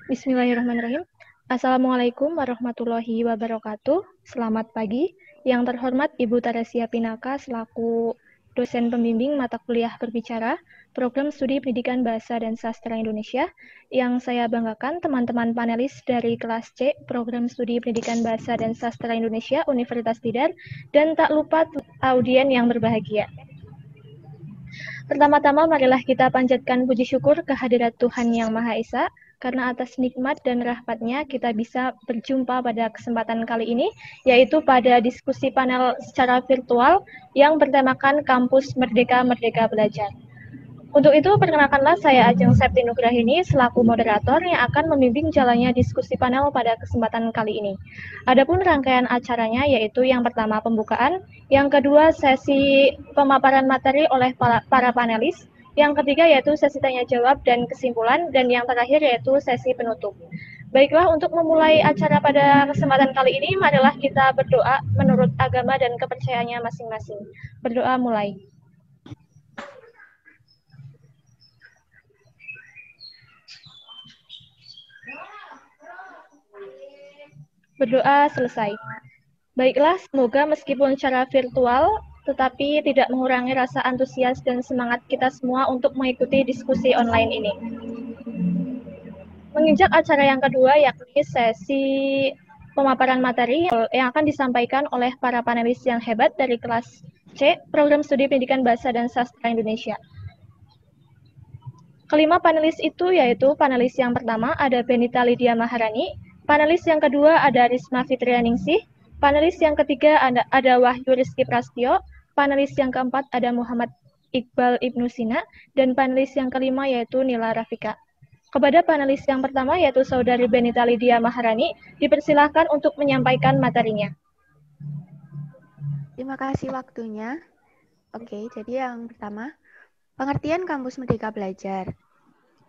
Bismillahirrahmanirrahim. Assalamualaikum warahmatullahi wabarakatuh. Selamat pagi. Yang terhormat Ibu Taresia Pinaka selaku dosen pembimbing mata kuliah berbicara, Program Studi Pendidikan Bahasa dan Sastra Indonesia. Yang saya banggakan teman-teman panelis dari kelas C, Program Studi Pendidikan Bahasa dan Sastra Indonesia, Universitas Tidar, dan tak lupa audien yang berbahagia. Pertama-tama marilah kita panjatkan puji syukur kehadirat Tuhan Yang Maha Esa, karena atas nikmat dan rahmat-Nya kita bisa berjumpa pada kesempatan kali ini, yaitu pada diskusi panel secara virtual yang bertemakan Kampus Merdeka Merdeka Belajar. Untuk itu, perkenalkanlah saya Ajeng Septi Nugrahini selaku moderator yang akan membimbing jalannya diskusi panel pada kesempatan kali ini. Adapun rangkaian acaranya yaitu yang pertama pembukaan, yang kedua sesi pemaparan materi oleh para panelis, yang ketiga yaitu sesi tanya jawab dan kesimpulan, dan yang terakhir yaitu sesi penutup. Baiklah, untuk memulai acara pada kesempatan kali ini, marilah kita berdoa menurut agama dan kepercayaannya masing-masing. Berdoa mulai. Berdoa selesai. Baiklah, semoga meskipun secara virtual, tetapi tidak mengurangi rasa antusias dan semangat kita semua untuk mengikuti diskusi online ini. Menginjak acara yang kedua, yakni sesi pemaparan materi yang akan disampaikan oleh para panelis yang hebat dari kelas C, Program Studi Pendidikan Bahasa dan Sastra Indonesia. Kelima panelis itu yaitu panelis yang pertama ada Benita Lydia Maharani, panelis yang kedua ada Risma Fitrianingsih, panelis yang ketiga ada Wahyu Rizky Prastyo, panelis yang keempat ada Muhammad Iqbal Ibnu Sina, dan panelis yang kelima yaitu Nila Rafika. Kepada panelis yang pertama yaitu Saudari Benita Lydia Maharani, dipersilahkan untuk menyampaikan materinya. Terima kasih waktunya. Oke, jadi yang pertama, pengertian Kampus Merdeka Belajar.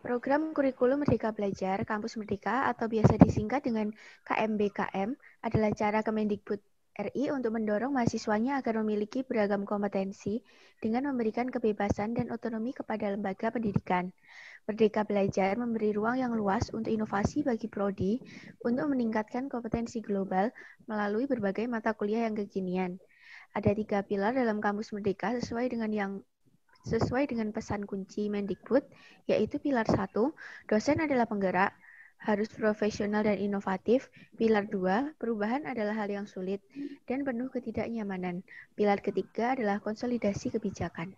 Program Kurikulum Merdeka Belajar Kampus Merdeka atau biasa disingkat dengan KMBKM adalah cara Kemendikbud RI untuk mendorong mahasiswanya agar memiliki beragam kompetensi dengan memberikan kebebasan dan otonomi kepada lembaga pendidikan. Merdeka Belajar memberi ruang yang luas untuk inovasi bagi prodi untuk meningkatkan kompetensi global melalui berbagai mata kuliah yang kekinian. Ada 3 pilar dalam Kampus Merdeka sesuai dengan pesan kunci Mendikbud, yaitu pilar 1, dosen adalah penggerak, harus profesional dan inovatif. Pilar 2, perubahan adalah hal yang sulit dan penuh ketidaknyamanan. Pilar ketiga adalah konsolidasi kebijakan.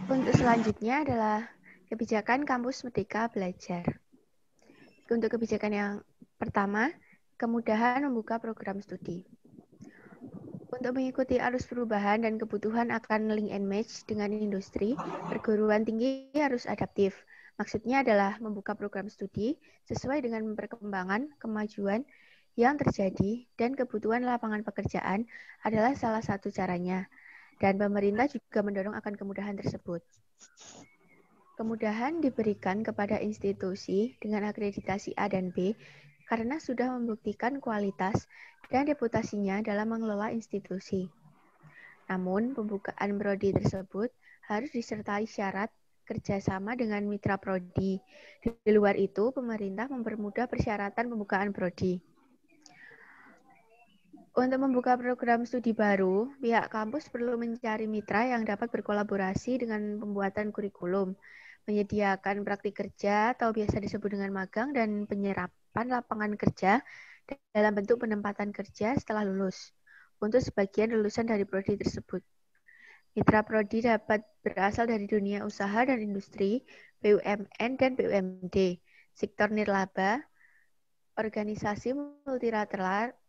Untuk selanjutnya adalah kebijakan Kampus Merdeka Belajar. Untuk kebijakan yang pertama, kemudahan membuka program studi. Untuk mengikuti arus perubahan dan kebutuhan akan link and match dengan industri, perguruan tinggi harus adaptif. Maksudnya adalah membuka program studi sesuai dengan perkembangan, kemajuan yang terjadi, dan kebutuhan lapangan pekerjaan adalah salah satu caranya. Dan pemerintah juga mendorong akan kemudahan tersebut. Kemudahan diberikan kepada institusi dengan akreditasi A dan B karena sudah membuktikan kualitas dan reputasinya dalam mengelola institusi. Namun, pembukaan prodi tersebut harus disertai syarat kerjasama dengan mitra prodi. Di luar itu, pemerintah mempermudah persyaratan pembukaan prodi. Untuk membuka program studi baru, pihak kampus perlu mencari mitra yang dapat berkolaborasi dengan pembuatan kurikulum, menyediakan praktik kerja atau biasa disebut dengan magang, dan penyerapan lapangan kerja dalam bentuk penempatan kerja setelah lulus untuk sebagian lulusan dari prodi tersebut. Mitra prodi dapat berasal dari dunia usaha dan industri, BUMN dan BUMD, sektor nirlaba, organisasi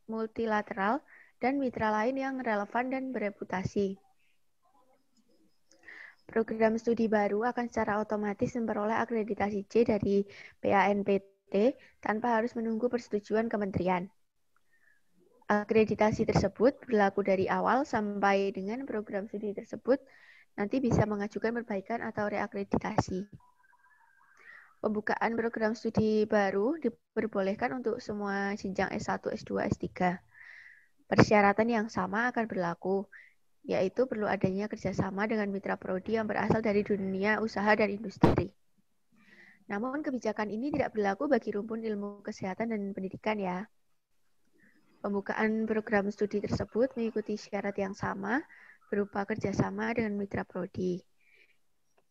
multilateral, dan mitra lain yang relevan dan bereputasi. Program studi baru akan secara otomatis memperoleh akreditasi C dari PANPT tanpa harus menunggu persetujuan kementerian. Akreditasi tersebut berlaku dari awal sampai dengan program studi tersebut nanti bisa mengajukan perbaikan atau reakreditasi. Pembukaan program studi baru diperbolehkan untuk semua jenjang S1, S2, S3. Persyaratan yang sama akan berlaku, yaitu perlu adanya kerjasama dengan mitra prodi yang berasal dari dunia usaha dan industri. Namun kebijakan ini tidak berlaku bagi rumpun ilmu kesehatan dan pendidikan ya. Pembukaan program studi tersebut mengikuti syarat yang sama berupa kerjasama dengan mitra prodi.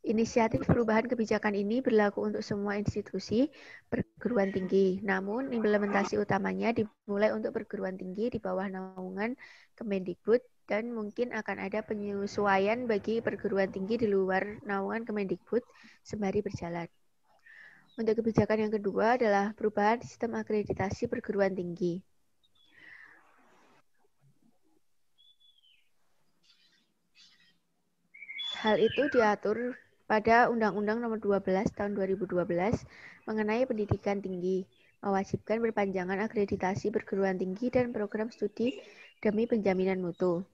Inisiatif perubahan kebijakan ini berlaku untuk semua institusi perguruan tinggi, namun implementasi utamanya dimulai untuk perguruan tinggi di bawah naungan Kemendikbud dan mungkin akan ada penyesuaian bagi perguruan tinggi di luar naungan Kemendikbud sembari berjalan. Untuk kebijakan yang kedua adalah perubahan sistem akreditasi perguruan tinggi. Hal itu diatur pada Undang-Undang Nomor 12 Tahun 2012 mengenai pendidikan tinggi, mewajibkan perpanjangan akreditasi perguruan tinggi dan program studi demi penjaminan mutu.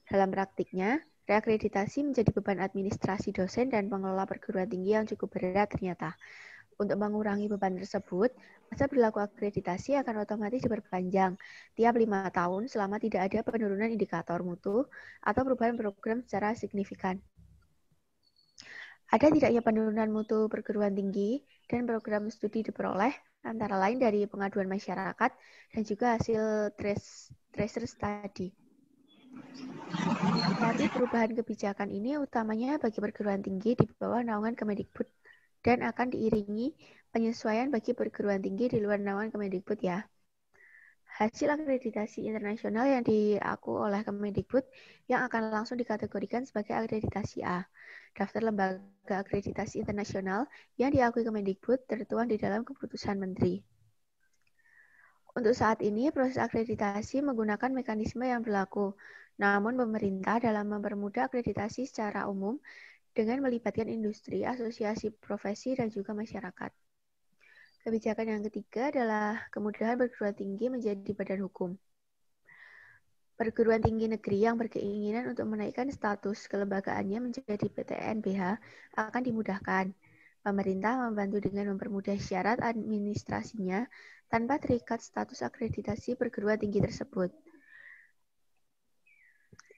Dalam praktiknya, reakreditasi menjadi beban administrasi dosen dan pengelola perguruan tinggi yang cukup berat ternyata. Untuk mengurangi beban tersebut, masa berlaku akreditasi akan otomatis diperpanjang tiap 5 tahun selama tidak ada penurunan indikator mutu atau perubahan program secara signifikan. Ada tidaknya penurunan mutu perguruan tinggi dan program studi diperoleh antara lain dari pengaduan masyarakat dan juga hasil tracer study. Inisiatif perubahan kebijakan ini utamanya bagi perguruan tinggi di bawah naungan Kemendikbud dan akan diiringi penyesuaian bagi perguruan tinggi di luar naungan Kemendikbud ya. Hasil akreditasi internasional yang diaku oleh Kemendikbud yang akan langsung dikategorikan sebagai akreditasi A. Daftar lembaga akreditasi internasional yang diakui Kemendikbud tertuang di dalam keputusan Menteri. Untuk saat ini, proses akreditasi menggunakan mekanisme yang berlaku, namun pemerintah dalam mempermudah akreditasi secara umum dengan melibatkan industri, asosiasi profesi, dan juga masyarakat. Kebijakan yang ketiga adalah kemudahan perguruan tinggi menjadi badan hukum. Perguruan tinggi negeri yang berkeinginan untuk menaikkan status kelembagaannya menjadi PTNBH akan dimudahkan. Pemerintah membantu dengan mempermudah syarat administrasinya tanpa terikat status akreditasi perguruan tinggi tersebut.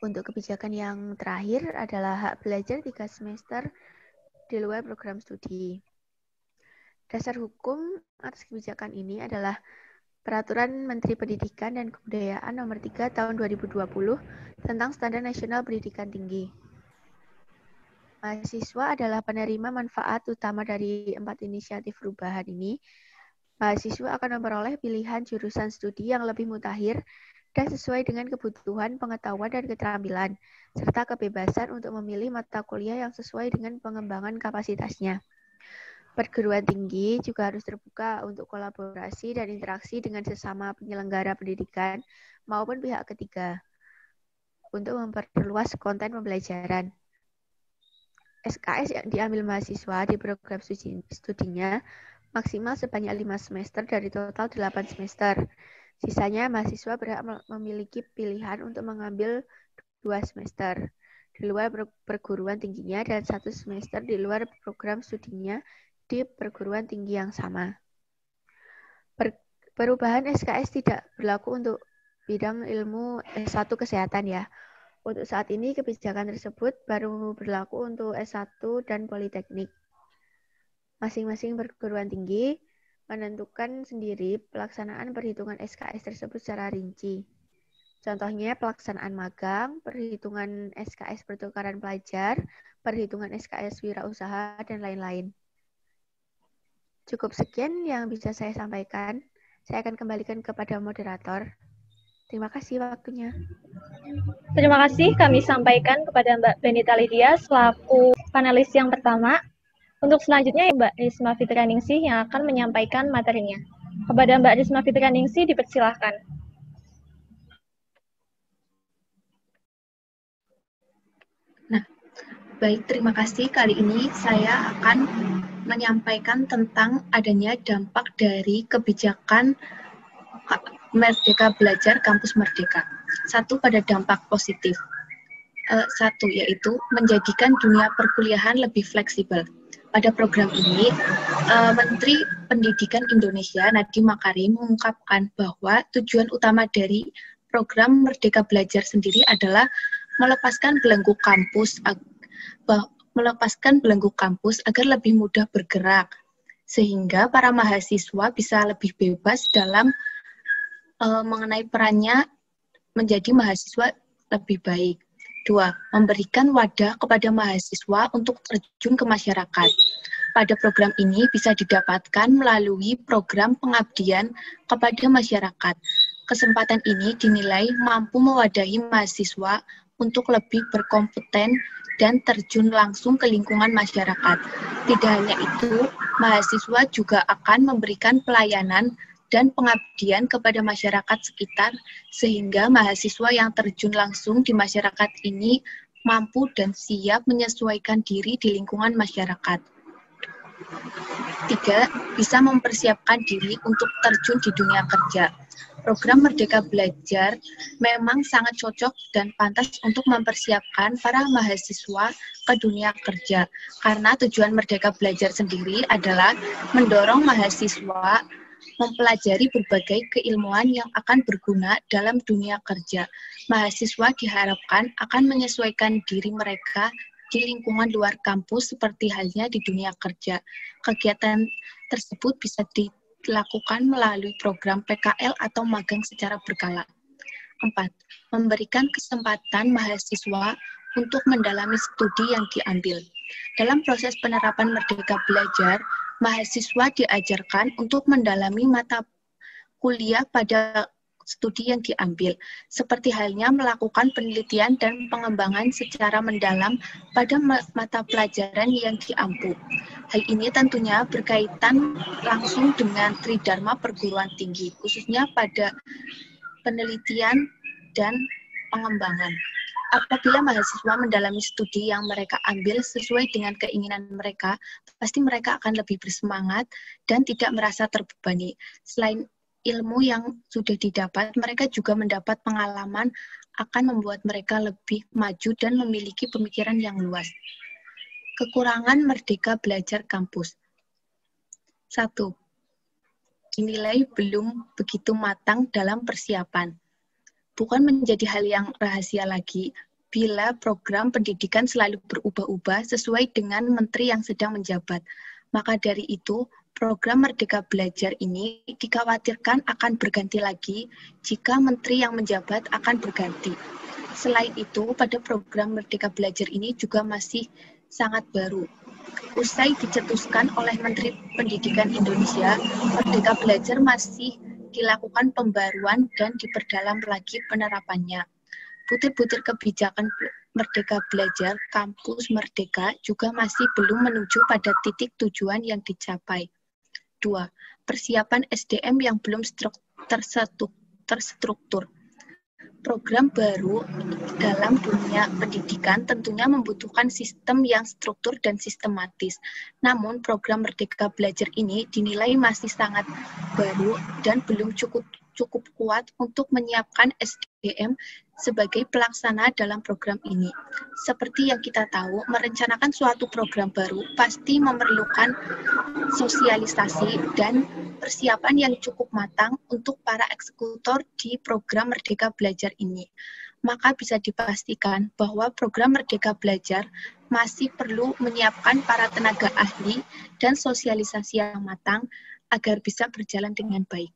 Untuk kebijakan yang terakhir adalah hak belajar 3 semester di luar program studi. Dasar hukum atas kebijakan ini adalah Peraturan Menteri Pendidikan dan Kebudayaan Nomor 3 Tahun 2020 tentang Standar Nasional Pendidikan Tinggi. Mahasiswa adalah penerima manfaat utama dari 4 inisiatif perubahan ini. Mahasiswa akan memperoleh pilihan jurusan studi yang lebih mutakhir dan sesuai dengan kebutuhan, pengetahuan, dan keterampilan, serta kebebasan untuk memilih mata kuliah yang sesuai dengan pengembangan kapasitasnya. Perguruan tinggi juga harus terbuka untuk kolaborasi dan interaksi dengan sesama penyelenggara pendidikan maupun pihak ketiga untuk memperluas konten pembelajaran. SKS yang diambil mahasiswa di program studinya maksimal sebanyak 5 semester dari total 8 semester. Sisanya mahasiswa berhak memiliki pilihan untuk mengambil 2 semester di luar perguruan tingginya dan 1 semester di luar program studinya di perguruan tinggi yang sama. Perubahan SKS tidak berlaku untuk bidang ilmu S1 kesehatan ya. Untuk saat ini kebijakan tersebut baru berlaku untuk S1 dan Politeknik. Masing-masing perguruan tinggi menentukan sendiri pelaksanaan perhitungan SKS tersebut secara rinci. Contohnya pelaksanaan magang, perhitungan SKS pertukaran pelajar, perhitungan SKS wirausaha, dan lain-lain. Cukup sekian yang bisa saya sampaikan. Saya akan kembalikan kepada moderator. Terima kasih waktunya. Terima kasih kami sampaikan kepada Mbak Benita Lydia selaku panelis yang pertama. Untuk selanjutnya Mbak Risma Fitrianingsih yang akan menyampaikan materinya. Kepada Mbak Risma Fitrianingsih dipersilahkan. Nah, baik, terima kasih. Kali ini saya akan menyampaikan tentang adanya dampak dari kebijakan Merdeka Belajar Kampus Merdeka. Satu, pada dampak positif. Satu, yaitu menjadikan dunia perkuliahan lebih fleksibel. Pada program ini, Menteri Pendidikan Indonesia Nadiem Makarim mengungkapkan bahwa tujuan utama dari program Merdeka Belajar sendiri adalah melepaskan belenggu kampus agar lebih mudah bergerak, sehingga para mahasiswa bisa lebih bebas dalam mengenai perannya menjadi mahasiswa lebih baik. 2. Memberikan wadah kepada mahasiswa untuk terjun ke masyarakat. Pada program ini bisa didapatkan melalui program pengabdian kepada masyarakat. Kesempatan ini dinilai mampu mewadahi mahasiswa untuk lebih berkompeten dan terjun langsung ke lingkungan masyarakat. Tidak hanya itu, mahasiswa juga akan memberikan pelayanan dan pengabdian kepada masyarakat sekitar, sehingga mahasiswa yang terjun langsung di masyarakat ini mampu dan siap menyesuaikan diri di lingkungan masyarakat. 3. Bisa mempersiapkan diri untuk terjun di dunia kerja. Program Merdeka Belajar memang sangat cocok dan pantas untuk mempersiapkan para mahasiswa ke dunia kerja, karena tujuan Merdeka Belajar sendiri adalah mendorong mahasiswa mempelajari berbagai keilmuan yang akan berguna dalam dunia kerja. Mahasiswa diharapkan akan menyesuaikan diri mereka di lingkungan luar kampus seperti halnya di dunia kerja. Kegiatan tersebut bisa dilakukan melalui program PKL atau magang secara berkala. 4. Memberikan kesempatan mahasiswa untuk mendalami studi yang diambil. Dalam proses penerapan Merdeka Belajar, mahasiswa diajarkan untuk mendalami mata kuliah pada studi yang diambil, seperti halnya melakukan penelitian dan pengembangan secara mendalam pada mata pelajaran yang diampu. Hal ini tentunya berkaitan langsung dengan Tridharma perguruan tinggi, khususnya pada penelitian dan pengembangan. Apabila mahasiswa mendalami studi yang mereka ambil sesuai dengan keinginan mereka, pasti mereka akan lebih bersemangat dan tidak merasa terbebani. Selain ilmu yang sudah didapat, mereka juga mendapat pengalaman akan membuat mereka lebih maju dan memiliki pemikiran yang luas. Kekurangan Merdeka Belajar kampus. 1. Dinilai belum begitu matang dalam persiapan. Bukan menjadi hal yang rahasia lagi bila program pendidikan selalu berubah-ubah sesuai dengan menteri yang sedang menjabat. Maka dari itu, program Merdeka Belajar ini dikhawatirkan akan berganti lagi jika menteri yang menjabat akan berganti. Selain itu, pada program Merdeka Belajar ini juga masih sangat baru. Usai dicetuskan oleh Menteri Pendidikan Indonesia, Merdeka Belajar masih dilakukan pembaruan dan diperdalam lagi penerapannya. Butir-butir kebijakan Merdeka Belajar, Kampus Merdeka juga masih belum menuju pada titik tujuan yang dicapai. 2. Persiapan SDM yang belum terstruktur. Program baru dalam dunia pendidikan tentunya membutuhkan sistem yang struktur dan sistematis. Namun, program Merdeka Belajar ini dinilai masih sangat baru dan belum cukup kuat untuk menyiapkan SDM sebagai pelaksana dalam program ini. Seperti yang kita tahu, merencanakan suatu program baru pasti memerlukan sosialisasi dan persiapan yang cukup matang untuk para eksekutor di program Merdeka Belajar ini. Maka bisa dipastikan bahwa program Merdeka Belajar masih perlu menyiapkan para tenaga ahli dan sosialisasi yang matang agar bisa berjalan dengan baik.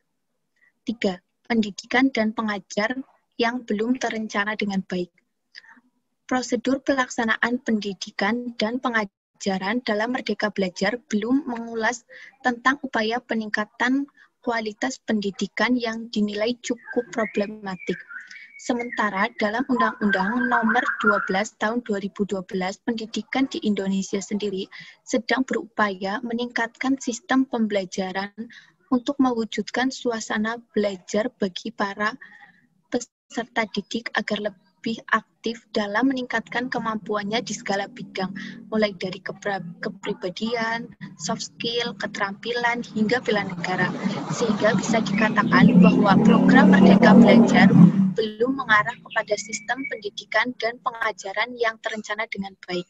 3. Pendidikan dan pengajar yang belum terencana dengan baik. Prosedur pelaksanaan pendidikan dan pengajaran dalam Merdeka Belajar belum mengulas tentang upaya peningkatan kualitas pendidikan yang dinilai cukup problematik. Sementara dalam Undang-Undang Nomor 12 Tahun 2012, pendidikan di Indonesia sendiri sedang berupaya meningkatkan sistem pembelajaran untuk mewujudkan suasana belajar bagi para peserta didik agar lebih aktif dalam meningkatkan kemampuannya di segala bidang, mulai dari kepribadian, soft skill, keterampilan, hingga bela negara. Sehingga bisa dikatakan bahwa program Merdeka Belajar belum mengarah kepada sistem pendidikan dan pengajaran yang terencana dengan baik.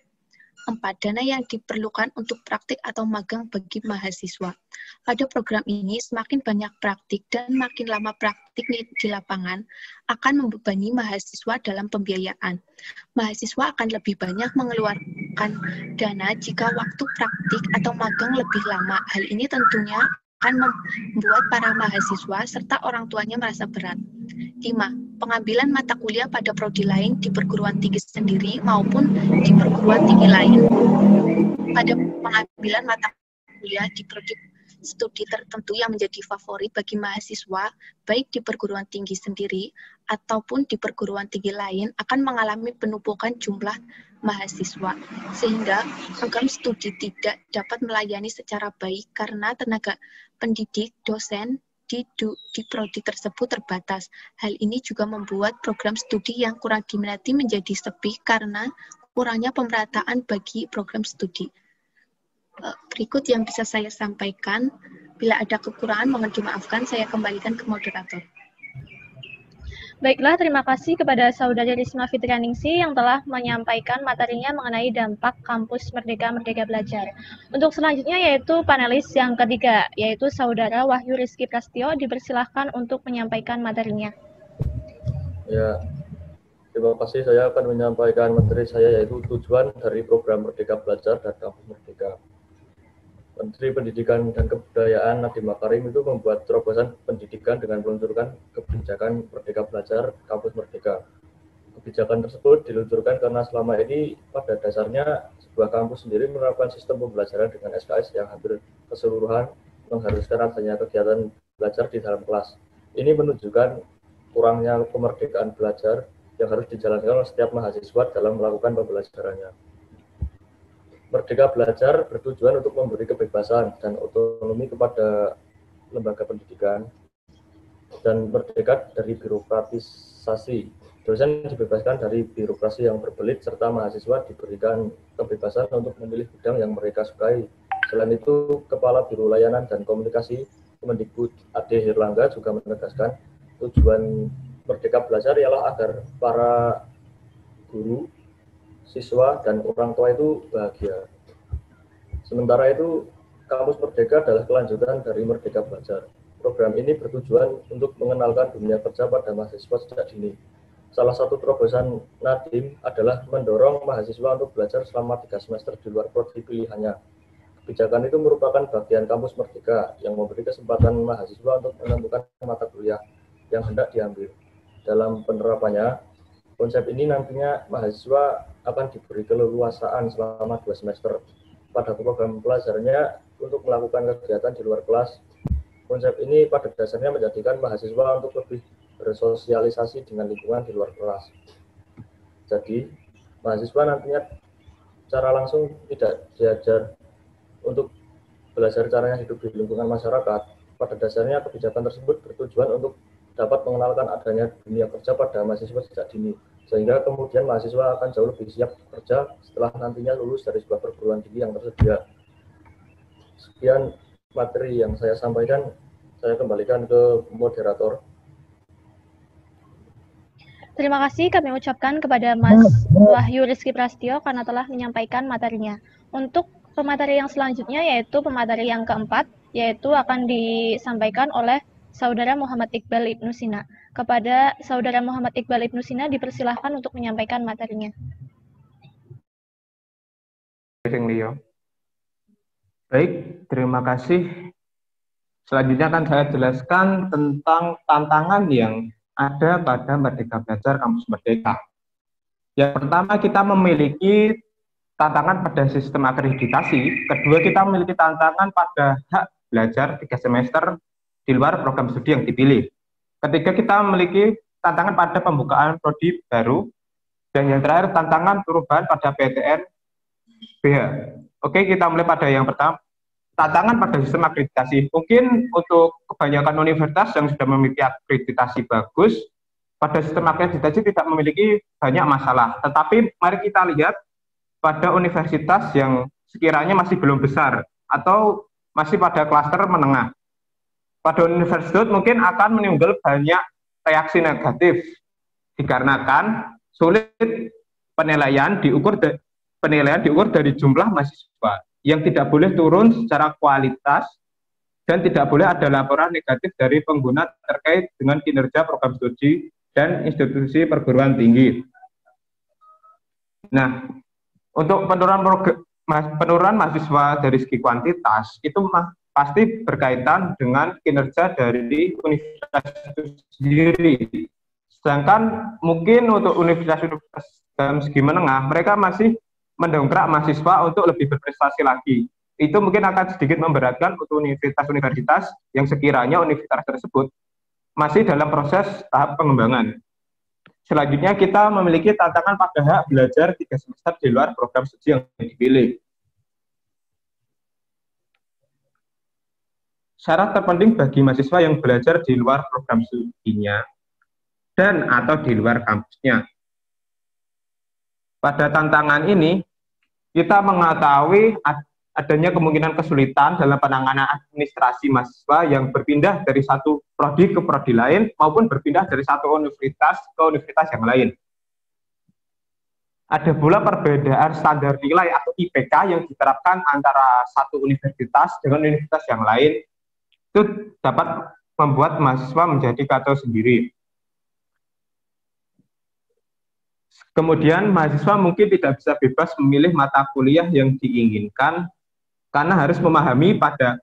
4. Dana yang diperlukan untuk praktik atau magang bagi mahasiswa. Pada program ini, semakin banyak praktik dan makin lama praktik di lapangan akan membebani mahasiswa dalam pembiayaan. Mahasiswa akan lebih banyak mengeluarkan dana jika waktu praktik atau magang lebih lama. Hal ini tentunya akan membuat para mahasiswa serta orang tuanya merasa berat. 5. Pengambilan mata kuliah pada prodi lain di perguruan tinggi sendiri maupun di perguruan tinggi lain. Pada pengambilan mata kuliah di prodi studi tertentu yang menjadi favorit bagi mahasiswa, baik di perguruan tinggi sendiri ataupun di perguruan tinggi lain, akan mengalami penumpukan jumlah mahasiswa, sehingga program studi tidak dapat melayani secara baik karena tenaga pendidik, dosen, di prodi tersebut terbatas. Hal ini juga membuat program studi yang kurang diminati menjadi sepi karena kurangnya pemerataan bagi program studi. Berikut yang bisa saya sampaikan. Bila ada kekurangan, mohon dimaafkan. Saya kembalikan ke moderator. Baiklah, terima kasih kepada Saudari Risma Fitrianingsih yang telah menyampaikan materinya mengenai dampak kampus Merdeka Belajar. Untuk selanjutnya yaitu panelis yang ketiga, yaitu Saudara Wahyu Rizky Prasetyo, dipersilahkan untuk menyampaikan materinya. Ya, terima kasih. Saya akan menyampaikan materi saya, yaitu tujuan dari program Merdeka Belajar dan Kampus Merdeka. Menteri Pendidikan dan Kebudayaan Nadiem Makarim itu membuat terobosan pendidikan dengan meluncurkan kebijakan Merdeka Belajar Kampus Merdeka. Kebijakan tersebut diluncurkan karena selama ini pada dasarnya sebuah kampus sendiri menerapkan sistem pembelajaran dengan SKS yang hampir keseluruhan mengharuskan adanya kegiatan belajar di dalam kelas. Ini menunjukkan kurangnya kemerdekaan belajar yang harus dijalankan oleh setiap mahasiswa dalam melakukan pembelajarannya. Merdeka Belajar bertujuan untuk memberi kebebasan dan otonomi kepada lembaga pendidikan dan merdeka dari birokratisasi. Dosen dibebaskan dari birokrasi yang berbelit serta mahasiswa diberikan kebebasan untuk memilih bidang yang mereka sukai. Selain itu, Kepala Biro Layanan dan Komunikasi Kemendikbud Ade Herlangga juga menegaskan tujuan Merdeka Belajar ialah agar para guru, siswa, dan orang tua itu bahagia. Sementara itu, Kampus Merdeka adalah kelanjutan dari Merdeka Belajar. Program ini bertujuan untuk mengenalkan dunia kerja pada mahasiswa sejak dini. Salah satu terobosan Nadiem adalah mendorong mahasiswa untuk belajar selama 3 semester di luar prodi pilihannya. Kebijakan itu merupakan bagian Kampus Merdeka yang memberi kesempatan mahasiswa untuk menentukan mata kuliah yang hendak diambil. Dalam penerapannya, konsep ini nantinya mahasiswa akan diberi keleluasaan selama 2 semester. Pada program pelajarannya untuk melakukan kegiatan di luar kelas. Konsep ini pada dasarnya menjadikan mahasiswa untuk lebih bersosialisasi dengan lingkungan di luar kelas. Jadi, mahasiswa nantinya secara langsung tidak diajar untuk belajar caranya hidup di lingkungan masyarakat. Pada dasarnya kebijakan tersebut bertujuan untuk dapat mengenalkan adanya dunia kerja pada mahasiswa sejak dini, sehingga kemudian mahasiswa akan jauh lebih siap bekerja setelah nantinya lulus dari sebuah perguruan tinggi yang tersedia. Sekian materi yang saya sampaikan, saya kembalikan ke moderator. Terima kasih kami ucapkan kepada Mas Wahyu Rizky Prasetyo karena telah menyampaikan materinya. Untuk pemateri yang selanjutnya yaitu pemateri yang keempat, yaitu akan disampaikan oleh Saudara Muhammad Iqbal Ibnu Sina. Kepada Saudara Muhammad Iqbal Ibnu Sina dipersilahkan untuk menyampaikan materinya. Baik, terima kasih. Selanjutnya akan saya jelaskan tentang tantangan yang ada pada Merdeka Belajar Kampus Merdeka. Yang pertama, kita memiliki tantangan pada sistem akreditasi. Kedua, kita memiliki tantangan pada hak belajar 3 semester di luar program studi yang dipilih. Ketiga, kita memiliki tantangan pada pembukaan prodi baru. Dan yang terakhir, tantangan perubahan pada PTN BH. Oke, kita mulai pada yang pertama. Tantangan pada sistem akreditasi. Mungkin untuk kebanyakan universitas yang sudah memiliki akreditasi bagus, pada sistem akreditasi tidak memiliki banyak masalah. Tetapi mari kita lihat pada universitas yang sekiranya masih belum besar atau masih pada klaster menengah. Pada universitas mungkin akan menimbul banyak reaksi negatif dikarenakan sulit penilaian diukur penilaian diukur dari jumlah mahasiswa yang tidak boleh turun secara kualitas dan tidak boleh ada laporan negatif dari pengguna terkait dengan kinerja program studi dan institusi perguruan tinggi. Nah, untuk penurunan mahasiswa dari segi kuantitas itu pasti berkaitan dengan kinerja dari universitas itu sendiri. Sedangkan mungkin untuk universitas dalam segi menengah, mereka masih mendongkrak mahasiswa untuk lebih berprestasi lagi. Itu mungkin akan sedikit memberatkan untuk universitas-universitas yang sekiranya universitas tersebut masih dalam proses tahap pengembangan. Selanjutnya kita memiliki tantangan pada hak belajar 3 semester di luar program studi yang dipilih. Syarat terpenting bagi mahasiswa yang belajar di luar program studinya dan atau di luar kampusnya. Pada tantangan ini, kita mengetahui adanya kemungkinan kesulitan dalam penanganan administrasi mahasiswa yang berpindah dari satu prodi ke prodi lain maupun berpindah dari satu universitas ke universitas yang lain. Ada pula perbedaan standar nilai atau IPK yang diterapkan antara satu universitas dengan universitas yang lain. Itu dapat membuat mahasiswa menjadi kacau sendiri. Kemudian mahasiswa mungkin tidak bisa bebas memilih mata kuliah yang diinginkan karena harus memahami pada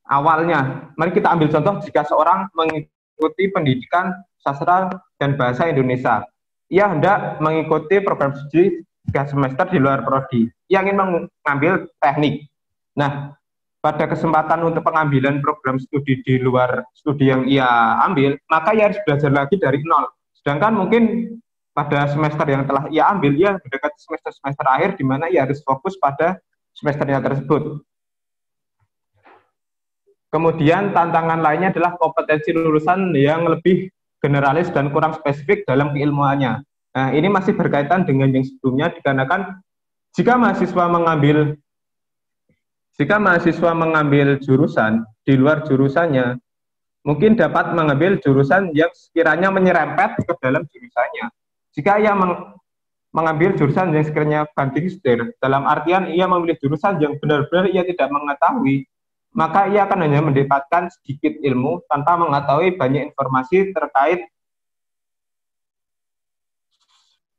awalnya. Mari kita ambil contoh jika seorang mengikuti pendidikan sastra dan bahasa Indonesia. Ia hendak mengikuti program studi 3 semester di luar prodi. Ia ingin mengambil teknik. Nah, pada kesempatan untuk pengambilan program studi di luar studi yang ia ambil, maka ia harus belajar lagi dari nol. Sedangkan mungkin pada semester yang telah ia ambil, ia mendekati semester-semester akhir di mana ia harus fokus pada semesternya tersebut. Kemudian tantangan lainnya adalah kompetensi lulusan yang lebih generalis dan kurang spesifik dalam keilmuannya. Nah, ini masih berkaitan dengan yang sebelumnya dikarenakan jika mahasiswa mengambil jurusan di luar jurusannya, mungkin dapat mengambil jurusan yang sekiranya menyerempet ke dalam jurusannya. Jika ia mengambil jurusan yang sekiranya banting setir, dalam artian ia memilih jurusan yang benar-benar ia tidak mengetahui, maka ia akan hanya mendapatkan sedikit ilmu tanpa mengetahui banyak informasi terkait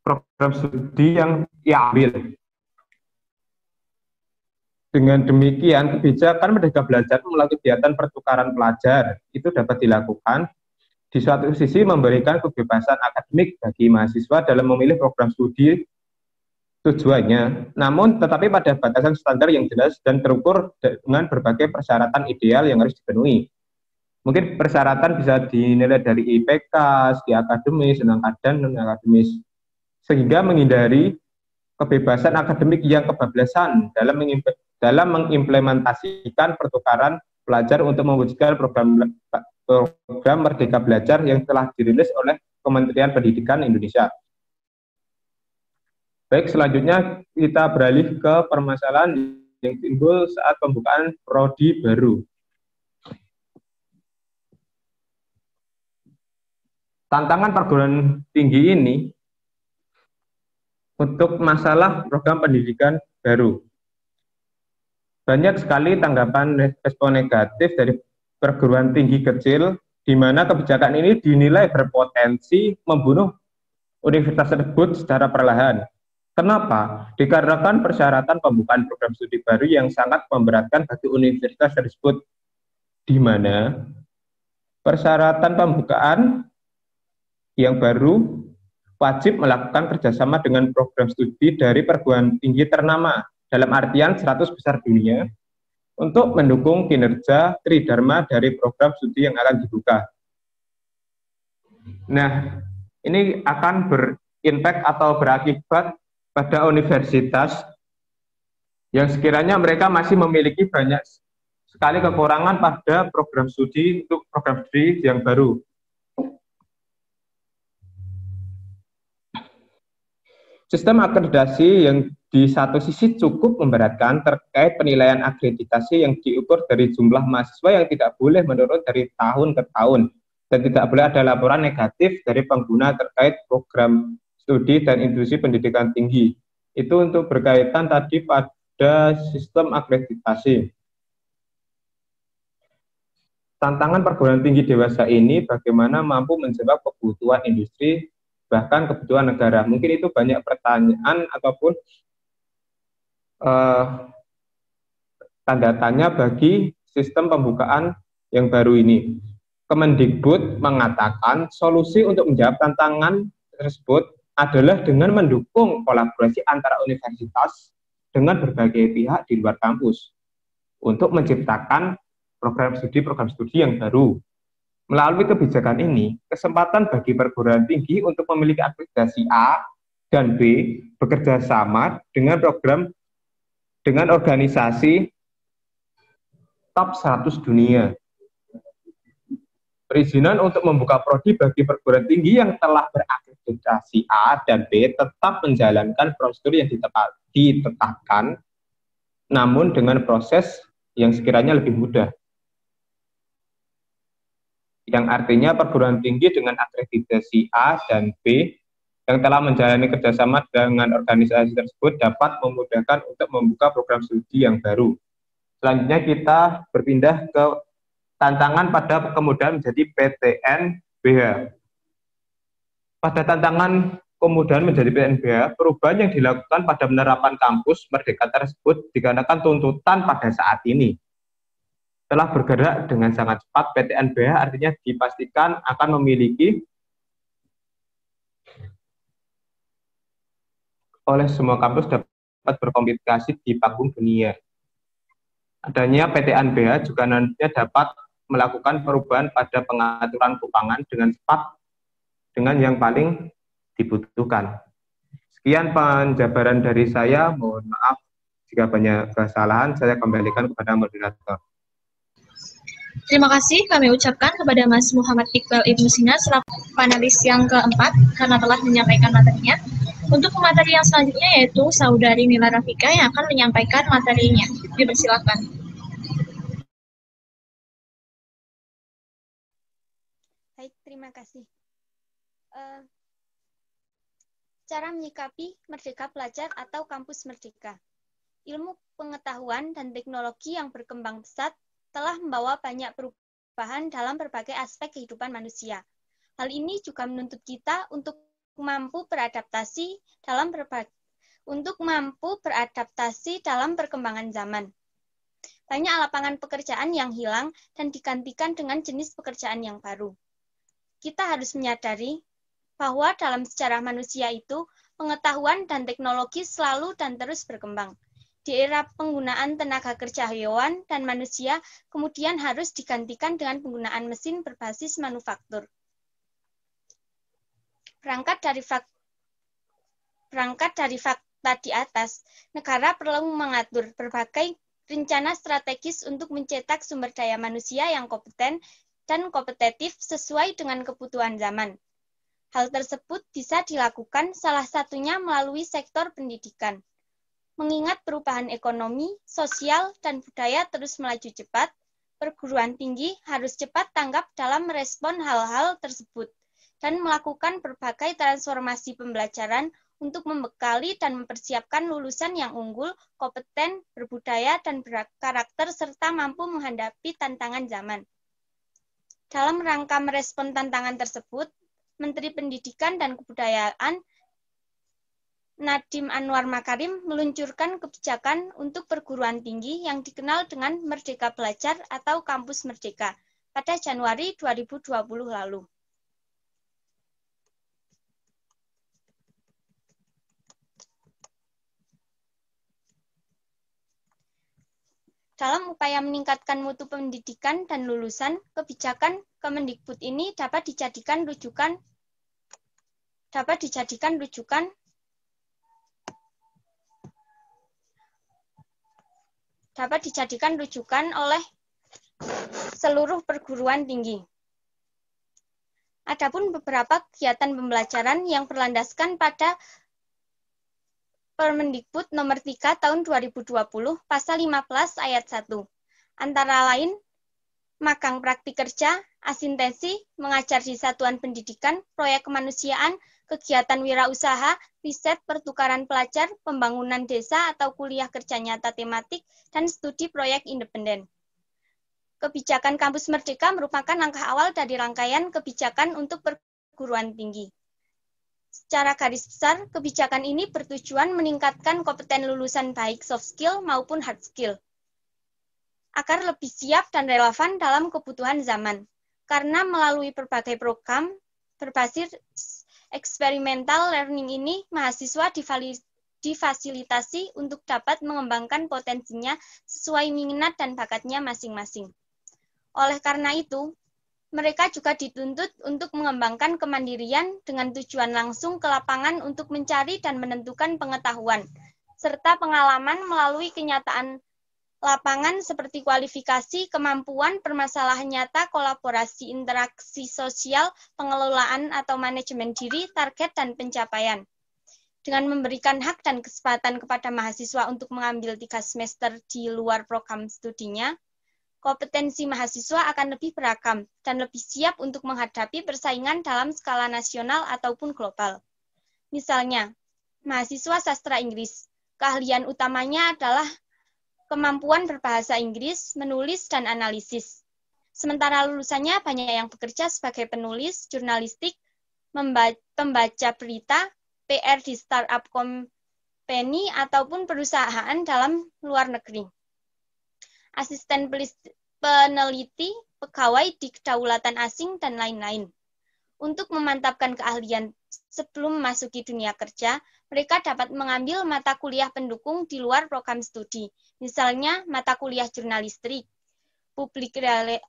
program studi yang ia ambil. Dengan demikian, kebijakan Merdeka Belajar melalui kegiatan pertukaran pelajar itu dapat dilakukan. Di suatu sisi memberikan kebebasan akademik bagi mahasiswa dalam memilih program studi tujuannya, namun tetapi pada batasan standar yang jelas dan terukur dengan berbagai persyaratan ideal yang harus dipenuhi. Mungkin persyaratan bisa dinilai dari IPK, segi akademis, dan non-akademis, sehingga menghindari kebebasan akademik yang kebablasan dalam mengimplementasikan pertukaran pelajar untuk mewujudkan program Merdeka Belajar yang telah dirilis oleh Kementerian Pendidikan Indonesia. Baik, selanjutnya kita beralih ke permasalahan yang timbul saat pembukaan prodi baru. Tantangan perguruan tinggi ini untuk masalah program pendidikan baru. Banyak sekali tanggapan respon negatif dari perguruan tinggi kecil, di mana kebijakan ini dinilai berpotensi membunuh universitas tersebut secara perlahan. Kenapa? Dikarenakan persyaratan pembukaan program studi baru yang sangat memberatkan bagi universitas tersebut, di mana persyaratan pembukaan yang baru wajib melakukan kerjasama dengan program studi dari perguruan tinggi ternama, dalam artian 100 besar dunia, untuk mendukung kinerja tridharma dari program studi yang akan dibuka. Nah, ini akan berimpact atau berakibat pada universitas yang sekiranya mereka masih memiliki banyak sekali kekurangan pada program studi untuk program studi yang baru. Sistem akreditasi yang di satu sisi cukup memberatkan terkait penilaian akreditasi yang diukur dari jumlah mahasiswa yang tidak boleh menurun dari tahun ke tahun dan tidak boleh ada laporan negatif dari pengguna terkait program studi dan institusi pendidikan tinggi. Itu untuk berkaitan tadi pada sistem akreditasi. Tantangan perguruan tinggi dewasa ini bagaimana mampu menjawab kebutuhan industri, bahkan kebutuhan negara. Mungkin itu banyak pertanyaan ataupun tanda tanya bagi sistem pembukaan yang baru ini. Kemendikbud mengatakan solusi untuk menjawab tantangan tersebut adalah dengan mendukung kolaborasi antara universitas dengan berbagai pihak di luar kampus untuk menciptakan program studi yang baru. Melalui kebijakan ini, kesempatan bagi perguruan tinggi untuk memiliki akreditasi A dan B bekerja sama dengan organisasi top 100 dunia. Perizinan untuk membuka prodi bagi perguruan tinggi yang telah berakreditasi A dan B tetap menjalankan prosedur yang ditetapkan, namun dengan proses yang sekiranya lebih mudah. Yang artinya perguruan tinggi dengan akreditasi A dan B yang telah menjalani kerjasama dengan organisasi tersebut dapat memudahkan untuk membuka program studi yang baru. Selanjutnya kita berpindah ke tantangan pada kemudahan menjadi PTN-BH. Pada tantangan kemudahan menjadi PTN-BH, perubahan yang dilakukan pada penerapan kampus Merdeka tersebut dikarenakan tuntutan pada saat ini. Telah bergerak dengan sangat cepat, PTN-BH artinya dipastikan akan memiliki oleh semua kampus dapat berkomunikasi di panggung dunia. Adanya PTN-BH juga nantinya dapat melakukan perubahan pada pengaturan keuangan dengan cepat dengan yang paling dibutuhkan. Sekian penjabaran dari saya, mohon maaf jika banyak kesalahan, saya kembalikan kepada moderator. Terima kasih kami ucapkan kepada Mas Muhammad Iqbal Ibnu Sina selaku panelis yang keempat karena telah menyampaikan materinya. Untuk materi yang selanjutnya yaitu Saudari Mila Rafika yang akan menyampaikan materinya. Dipersilakan. Baik, terima kasih. Cara menyikapi Merdeka Belajar atau Kampus Merdeka. Ilmu pengetahuan dan teknologi yang berkembang pesat telah membawa banyak perubahan dalam berbagai aspek kehidupan manusia. Hal ini juga menuntut kita untuk mampu beradaptasi dalam perkembangan zaman. Banyak lapangan pekerjaan yang hilang dan digantikan dengan jenis pekerjaan yang baru. Kita harus menyadari bahwa dalam sejarah manusia itu, pengetahuan dan teknologi selalu dan terus berkembang. Di era penggunaan tenaga kerja hewan dan manusia, kemudian harus digantikan dengan penggunaan mesin berbasis manufaktur. Berangkat dari fakta di atas, negara perlu mengatur berbagai rencana strategis untuk mencetak sumber daya manusia yang kompeten dan kompetitif sesuai dengan kebutuhan zaman. Hal tersebut bisa dilakukan salah satunya melalui sektor pendidikan. Mengingat perubahan ekonomi, sosial, dan budaya terus melaju cepat, perguruan tinggi harus cepat tanggap dalam merespon hal-hal tersebut dan melakukan berbagai transformasi pembelajaran untuk membekali dan mempersiapkan lulusan yang unggul, kompeten, berbudaya, dan berkarakter serta mampu menghadapi tantangan zaman. Dalam rangka merespon tantangan tersebut, Menteri Pendidikan dan Kebudayaan Nadiem Anwar Makarim meluncurkan kebijakan untuk perguruan tinggi yang dikenal dengan Merdeka Belajar atau Kampus Merdeka pada Januari 2020 lalu. Dalam upaya meningkatkan mutu pendidikan dan lulusan, kebijakan Kemendikbud ini dapat dijadikan rujukan oleh seluruh perguruan tinggi. Adapun beberapa kegiatan pembelajaran yang berlandaskan pada Permendikbud Nomor 3 Tahun 2020 Pasal 15 Ayat 1. Antara lain, magang praktik kerja, asintensi, mengajar di satuan pendidikan, proyek kemanusiaan, kegiatan wirausaha, riset, pertukaran pelajar, pembangunan desa atau kuliah kerja nyata tematik, dan studi proyek independen. Kebijakan Kampus Merdeka merupakan langkah awal dari rangkaian kebijakan untuk perguruan tinggi. Secara garis besar, kebijakan ini bertujuan meningkatkan kompeten lulusan baik soft skill maupun hard skill, agar lebih siap dan relevan dalam kebutuhan zaman. Karena melalui berbagai program berbasis eksperimental learning ini, mahasiswa difasilitasi untuk dapat mengembangkan potensinya sesuai minat dan bakatnya masing-masing. Oleh karena itu, mereka juga dituntut untuk mengembangkan kemandirian dengan tujuan langsung ke lapangan untuk mencari dan menentukan pengetahuan, serta pengalaman melalui kenyataan lapangan seperti kualifikasi, kemampuan, permasalahan nyata, kolaborasi, interaksi sosial, pengelolaan atau manajemen diri, target, dan pencapaian. Dengan memberikan hak dan kesempatan kepada mahasiswa untuk mengambil 3 semester di luar program studinya, kompetensi mahasiswa akan lebih beragam dan lebih siap untuk menghadapi persaingan dalam skala nasional ataupun global. Misalnya, mahasiswa sastra Inggris, keahlian utamanya adalah kemampuan berbahasa Inggris, menulis, dan analisis. Sementara lulusannya banyak yang bekerja sebagai penulis, jurnalistik, pembaca berita, PR di startup company, ataupun perusahaan dalam luar negeri. Asisten peneliti, pegawai di kedaulatan asing, dan lain-lain. Untuk memantapkan keahlian sebelum memasuki dunia kerja, mereka dapat mengambil mata kuliah pendukung di luar program studi, misalnya mata kuliah jurnalistik, public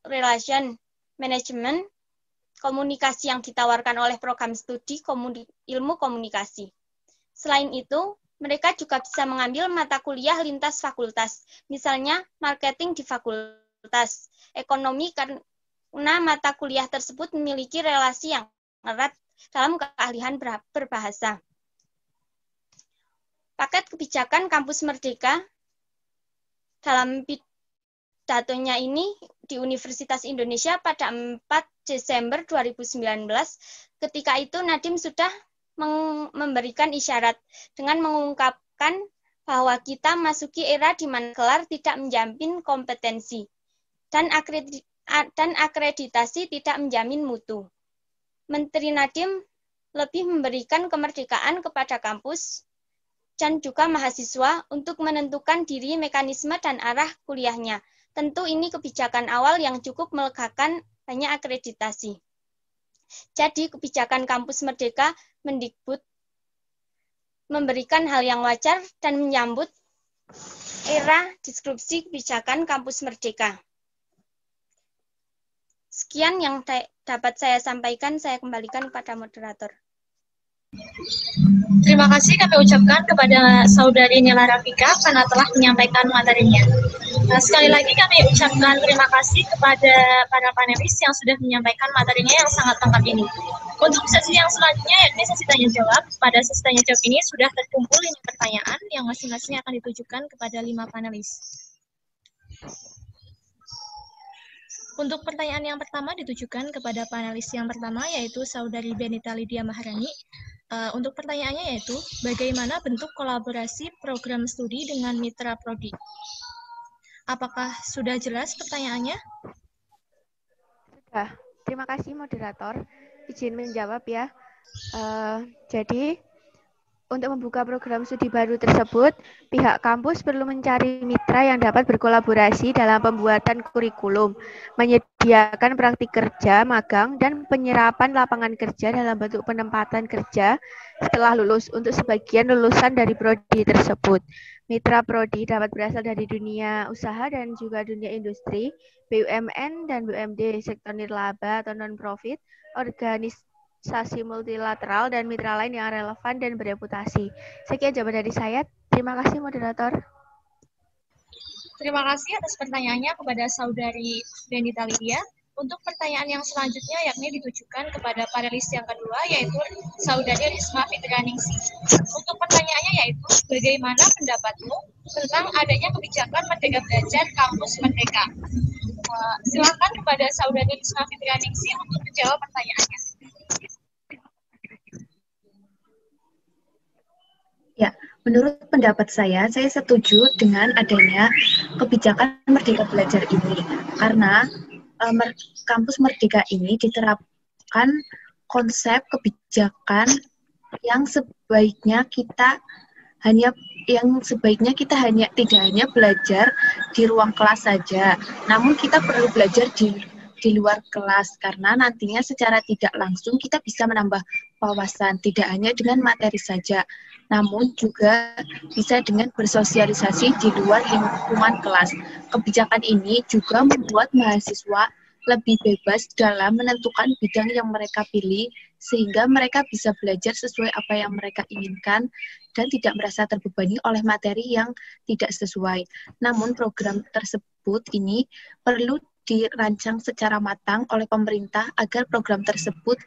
relation management, komunikasi yang ditawarkan oleh program studi ilmu komunikasi. Selain itu, mereka juga bisa mengambil mata kuliah lintas fakultas, misalnya marketing di fakultas ekonomi karena mata kuliah tersebut memiliki relasi yang erat dalam keahlian berbahasa. Paket kebijakan Kampus Merdeka dalam pidatonya ini di Universitas Indonesia pada 4 Desember 2019, ketika itu Nadiem sudah memberikan isyarat dengan mengungkapkan bahwa kita masuki era di mana gelar tidak menjamin kompetensi dan akreditasi tidak menjamin mutu. Menteri Nadiem lebih memberikan kemerdekaan kepada kampus dan juga mahasiswa untuk menentukan diri, mekanisme, dan arah kuliahnya. Tentu ini kebijakan awal yang cukup melegakan banyak akreditasi. Jadi kebijakan Kampus Merdeka Mendikbud memberikan hal yang wajar dan menyambut era disrupsi kebijakan Kampus Merdeka. Sekian yang dapat saya sampaikan, saya kembalikan kepada moderator. Terima kasih kami ucapkan kepada Saudari Nila Rafika karena telah menyampaikan materinya. Sekali lagi kami ucapkan terima kasih kepada para panelis yang sudah menyampaikan materinya yang sangat lengkap ini. Untuk sesi yang selanjutnya, yakni sesi tanya jawab. Pada sesi tanya jawab ini sudah terkumpul 5 pertanyaan yang masing-masing akan ditujukan kepada 5 panelis. Untuk pertanyaan yang pertama ditujukan kepada panelis yang pertama, yaitu Saudari Benita Lydia Maharani. Untuk pertanyaannya yaitu, bagaimana bentuk kolaborasi program studi dengan mitra prodi? Apakah sudah jelas pertanyaannya? Sudah. Terima kasih moderator. Izin menjawab ya. Jadi, untuk membuka program studi baru tersebut, pihak kampus perlu mencari mitra yang dapat berkolaborasi dalam pembuatan kurikulum, menyediakan praktik kerja, magang, dan penyerapan lapangan kerja dalam bentuk penempatan kerja setelah lulus untuk sebagian lulusan dari prodi tersebut. Mitra prodi dapat berasal dari dunia usaha dan juga dunia industri, BUMN dan BUMD, sektor nirlaba atau non-profit, organisasi multilateral, dan mitra lain yang relevan dan bereputasi. Sekian jawaban dari saya. Terima kasih, moderator. Terima kasih atas pertanyaannya kepada Saudari Benita Lydia. Untuk pertanyaan yang selanjutnya yakni ditujukan kepada panelis yang kedua, yaitu Saudari Risma Fitrianingsih. Untuk pertanyaannya yaitu, bagaimana pendapatmu tentang adanya kebijakan Merdeka Belajar Kampus Merdeka? Silakan kepada Saudari Risma Fitrianingsi untuk menjawab pertanyaannya. Ya, menurut pendapat saya setuju dengan adanya kebijakan Merdeka Belajar ini. Karena kampus Merdeka ini diterapkan konsep kebijakan yang sebaiknya kita tidak hanya belajar di ruang kelas saja, namun kita perlu belajar di luar kelas, karena nantinya secara tidak langsung kita bisa menambah wawasan, tidak hanya dengan materi saja, namun juga bisa dengan bersosialisasi di luar lingkungan kelas. Kebijakan ini juga membuat mahasiswa lebih bebas dalam menentukan bidang yang mereka pilih, sehingga mereka bisa belajar sesuai apa yang mereka inginkan dan tidak merasa terbebani oleh materi yang tidak sesuai. Namun program tersebut ini perlu dirancang secara matang oleh pemerintah agar program tersebut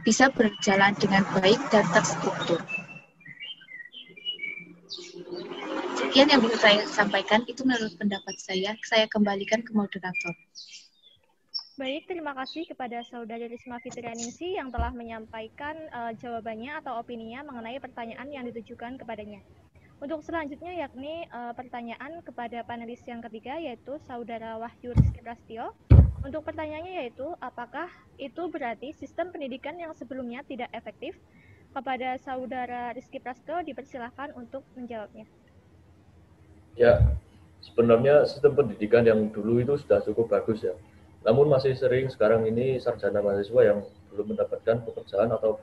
bisa berjalan dengan baik dan terstruktur. Sekian yang bisa saya sampaikan, itu menurut pendapat saya kembalikan ke moderator. Baik, terima kasih kepada Saudari Risma Fitrianingsi yang telah menyampaikan jawabannya atau opininya mengenai pertanyaan yang ditujukan kepadanya. Untuk selanjutnya yakni pertanyaan kepada panelis yang ketiga, yaitu Saudara Wahyu Rizky Prasetyo. Untuk pertanyaannya yaitu, apakah itu berarti sistem pendidikan yang sebelumnya tidak efektif? Kepada Saudara Rizky Prasetyo dipersilahkan untuk menjawabnya. Ya, sebenarnya sistem pendidikan yang dulu itu sudah cukup bagus ya. Namun masih sering sekarang ini sarjana mahasiswa yang belum mendapatkan pekerjaan atau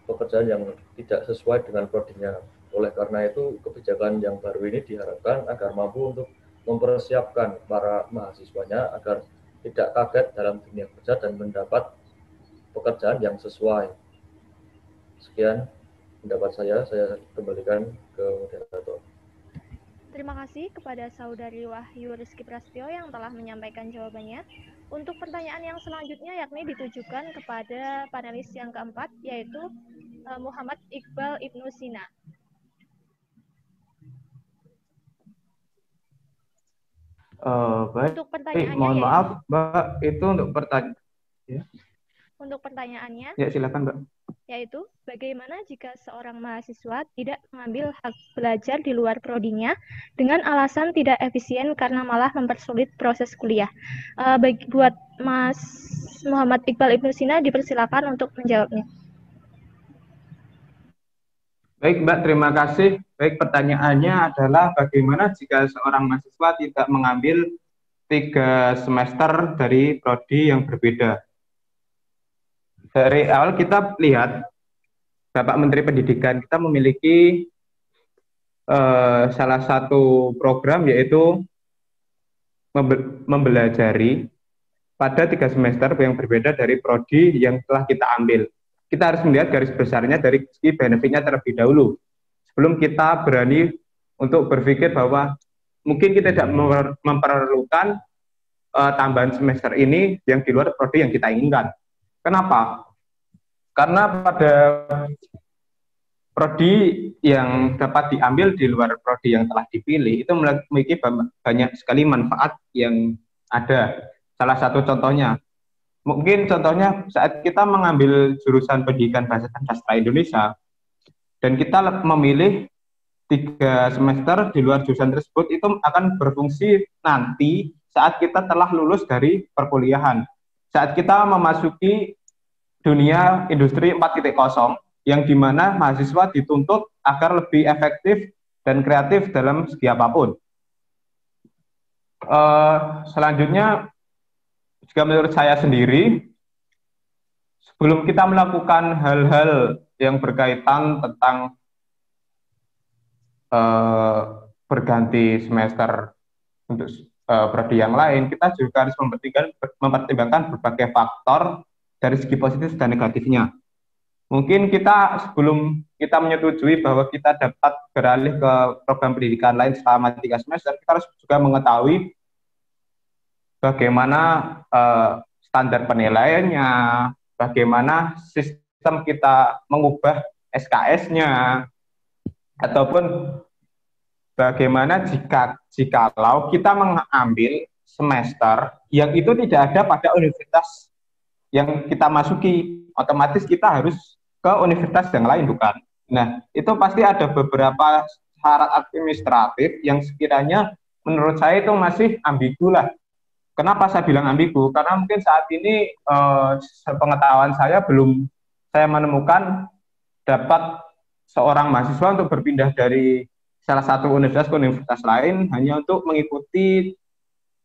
pekerjaan yang tidak sesuai dengan prodinya. Oleh karena itu, kebijakan yang baru ini diharapkan agar mampu untuk mempersiapkan para mahasiswanya agar tidak kaget dalam dunia kerja dan mendapat pekerjaan yang sesuai. Sekian pendapat saya kembalikan ke moderator. Terima kasih kepada Saudari Wahyu Rizky Prasetyo yang telah menyampaikan jawabannya. Untuk pertanyaan yang selanjutnya yakni ditujukan kepada panelis yang keempat, yaitu Muhammad Iqbal Ibnu Sina. Baik. Untuk pertanyaannya, mohon maaf, Mbak, itu untuk pertanyaan. Ya. Untuk pertanyaannya. Ya, silakan, Mbak. Yaitu, bagaimana jika seorang mahasiswa tidak mengambil hak belajar di luar prodinya dengan alasan tidak efisien karena malah mempersulit proses kuliah? Buat Mas Muhammad Iqbal Ibnu Sina dipersilakan untuk menjawabnya. Baik, Mbak, terima kasih. Baik, pertanyaannya adalah bagaimana jika seorang mahasiswa tidak mengambil 3 semester dari prodi yang berbeda? Dari awal kita lihat Bapak Menteri Pendidikan kita memiliki salah satu program yaitu membelajari pada 3 semester yang berbeda dari prodi yang telah kita ambil. Kita harus melihat garis besarnya dari segi benefitnya terlebih dahulu sebelum kita berani untuk berpikir bahwa mungkin kita tidak memerlukan tambahan semester ini yang di luar prodi yang kita inginkan. Kenapa? Karena pada prodi yang dapat diambil di luar prodi yang telah dipilih itu memiliki banyak sekali manfaat yang ada. Salah satu contohnya, mungkin contohnya saat kita mengambil jurusan pendidikan bahasa dan sastra Indonesia dan kita memilih 3 semester di luar jurusan tersebut, itu akan berfungsi nanti saat kita telah lulus dari perkuliahan. Saat kita memasuki dunia industri 4.0 yang dimana mahasiswa dituntut agar lebih efektif dan kreatif dalam segi apapun. Selanjutnya, jika menurut saya sendiri, sebelum kita melakukan hal-hal yang berkaitan tentang berganti semester untuk prodi yang lain, kita juga harus mempertimbangkan berbagai faktor dari segi positif dan negatifnya. Mungkin kita sebelum kita menyetujui bahwa kita dapat beralih ke program pendidikan lain selama 3 semester, kita harus juga mengetahui bagaimana standar penilaiannya, bagaimana sistem kita mengubah SKS-nya, ataupun bagaimana jikalau kita mengambil semester yang itu tidak ada pada universitas yang kita masuki, otomatis kita harus ke universitas yang lain, bukan? Nah, itu pasti ada beberapa syarat administratif yang sekiranya menurut saya itu masih ambigu lah. Kenapa saya bilang ambigu? Karena mungkin saat ini sepengetahuan saya belum saya menemukan dapat seorang mahasiswa untuk berpindah dari salah satu universitas ke universitas lain hanya untuk mengikuti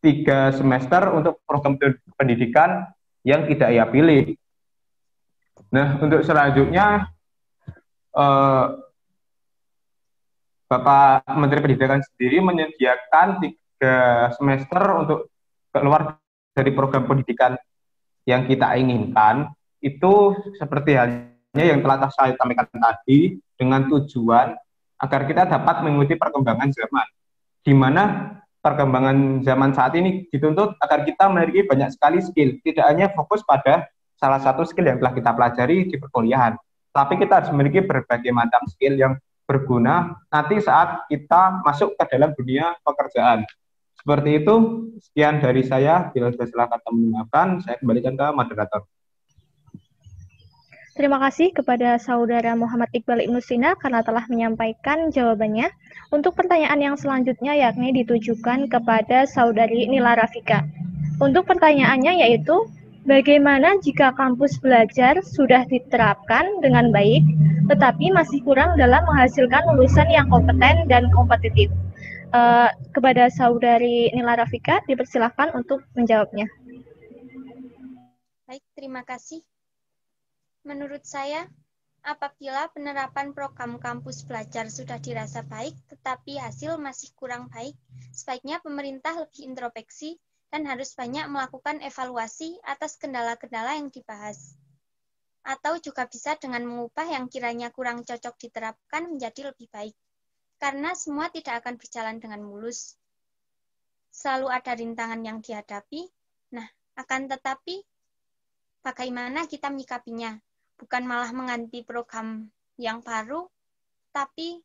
3 semester untuk program pendidikan yang tidak ia pilih. Nah, untuk selanjutnya Bapak Menteri Pendidikan sendiri menyediakan 3 semester untuk keluar dari program pendidikan yang kita inginkan, itu seperti halnya yang telah saya sampaikan tadi, dengan tujuan agar kita dapat mengikuti perkembangan zaman, di mana perkembangan zaman saat ini dituntut agar kita memiliki banyak sekali skill, tidak hanya fokus pada salah satu skill yang telah kita pelajari di perkuliahan, tapi kita harus memiliki berbagai macam skill yang berguna nanti saat kita masuk ke dalam dunia pekerjaan. Seperti itu, sekian dari saya. Bila sudah salah kata menggunakan, saya kembalikan ke moderator. Terima kasih kepada Saudara Muhammad Iqbal Ibnu Sina karena telah menyampaikan jawabannya. Untuk pertanyaan yang selanjutnya yakni ditujukan kepada Saudari Nila Rafika. Untuk pertanyaannya yaitu, bagaimana jika kampus belajar sudah diterapkan dengan baik, tetapi masih kurang dalam menghasilkan lulusan yang kompeten dan kompetitif? Kepada Saudari Nila Rafika, dipersilahkan untuk menjawabnya. Baik, terima kasih. Menurut saya, apabila penerapan program kampus belajar sudah dirasa baik, tetapi hasil masih kurang baik, sebaiknya pemerintah lebih introspeksi dan harus banyak melakukan evaluasi atas kendala-kendala yang dibahas. Atau juga bisa dengan mengubah yang kiranya kurang cocok diterapkan menjadi lebih baik. Karena semua tidak akan berjalan dengan mulus. Selalu ada rintangan yang dihadapi. Nah, akan tetapi bagaimana kita menyikapinya? Bukan malah mengganti program yang baru, tapi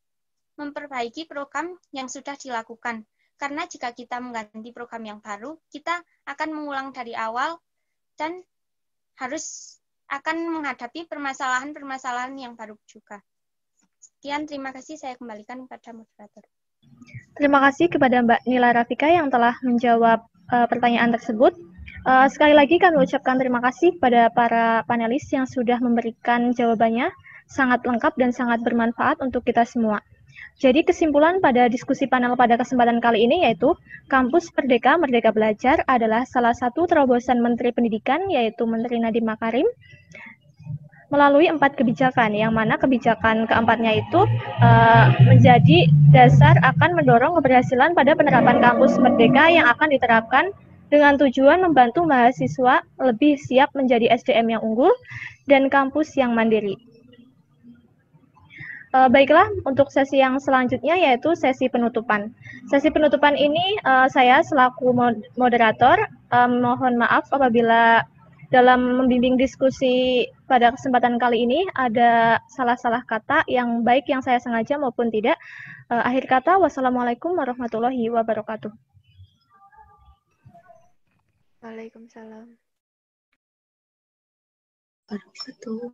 memperbaiki program yang sudah dilakukan. Karena jika kita mengganti program yang baru, kita akan mengulang dari awal dan harus akan menghadapi permasalahan-permasalahan yang baru juga. Sekian, terima kasih. Saya kembalikan kepada moderator. Terima kasih kepada Mbak Nila Rafika yang telah menjawab pertanyaan tersebut. Sekali lagi kami ucapkan terima kasih kepada para panelis yang sudah memberikan jawabannya sangat lengkap dan sangat bermanfaat untuk kita semua. Jadi kesimpulan pada diskusi panel pada kesempatan kali ini yaitu Kampus Merdeka Merdeka Belajar adalah salah satu terobosan Menteri Pendidikan yaitu Menteri Nadiem Makarim melalui 4 kebijakan, yang mana kebijakan keempatnya itu menjadi dasar akan mendorong keberhasilan pada penerapan kampus merdeka yang akan diterapkan dengan tujuan membantu mahasiswa lebih siap menjadi SDM yang unggul dan kampus yang mandiri. Baiklah, untuk sesi yang selanjutnya yaitu sesi penutupan. Sesi penutupan ini saya selaku moderator mohon maaf apabila dalam membimbing diskusi pada kesempatan kali ini ada salah-salah kata yang baik yang saya sengaja maupun tidak. Akhir kata, wassalamualaikum warahmatullahi wabarakatuh. Waalaikumsalam. Wabarakatuh.